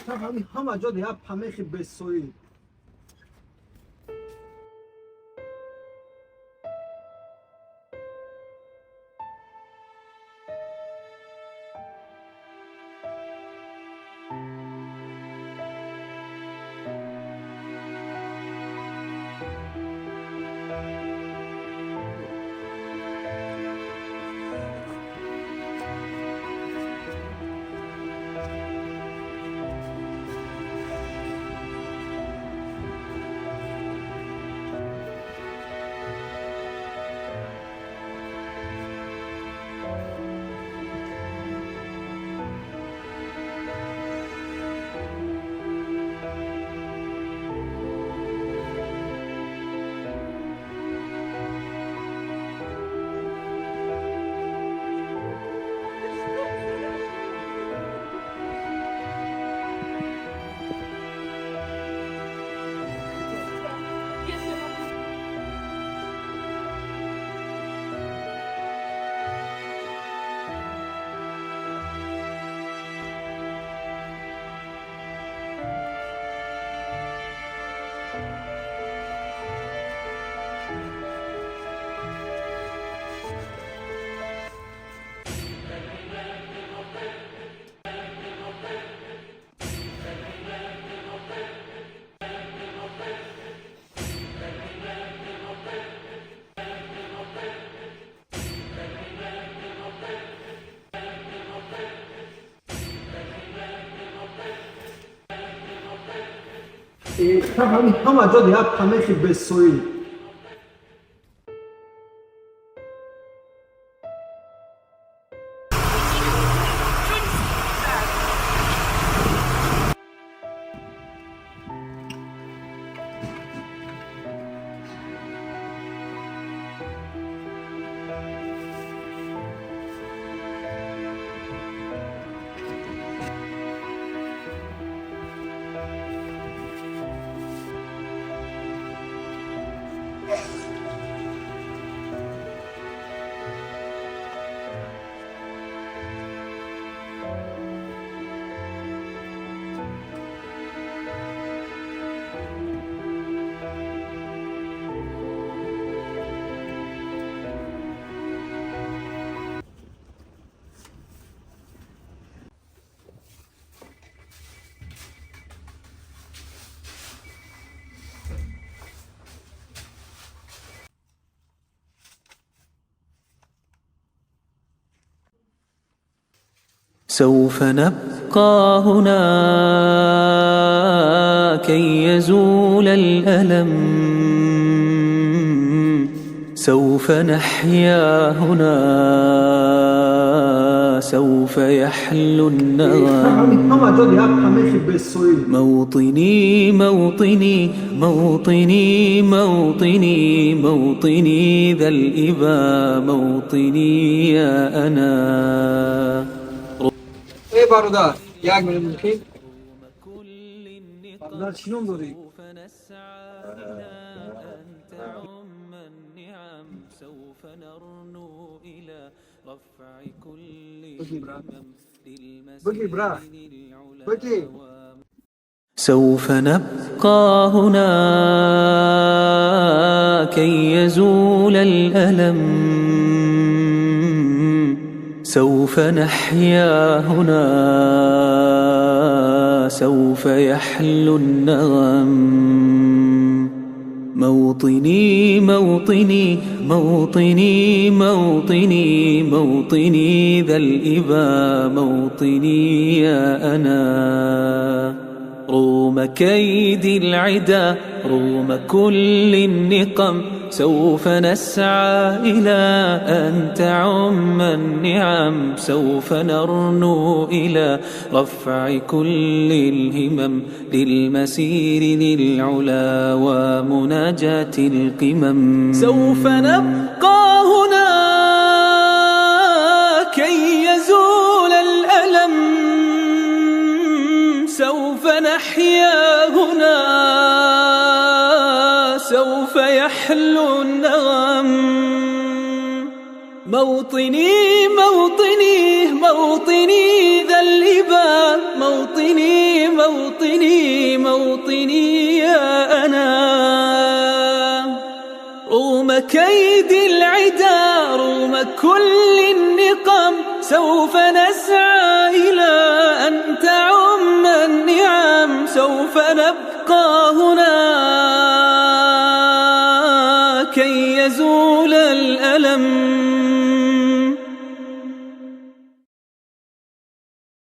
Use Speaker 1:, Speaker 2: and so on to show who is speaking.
Speaker 1: تا همه جا دیگه پمیخی بسوی تا همه جا دیگه پمیخی بسوی
Speaker 2: سوف نبقى هنا كي يزول الألم، سوف نحيا هنا، سوف يحلو النغم. موطني موطني موطني موطني موطني ذا الإبا، موطني يا أنا.
Speaker 1: ای برادر، یک منت میخوای؟ برادر چی نام داری؟ بگی برا بگی.
Speaker 2: سوف نبقى هنا كي يزول الألم، سوف نحيا هنا، سوف يحلو النغم. موطني موطني موطني موطني موطني ذا الإبا، موطني يا أنا. روم كيد العدا، روم كل النقم، سوف نسعى إلى أن تعم النعم، سوف نرنو إلى رفع كل الهمم، للمسير للعلا ومناجاة القمم. سوف نبقى هنا كي يزول الألم، سوف نحيا هنا، سوف يحلو النغم. موطني موطني موطني ذا الإبا، موطني موطني موطني يا أنا. رغم كيد العدا رغم كل النقم سوف نسعى إلى أن تعم النعم، سوف نبقى هنا كي يزول الألم.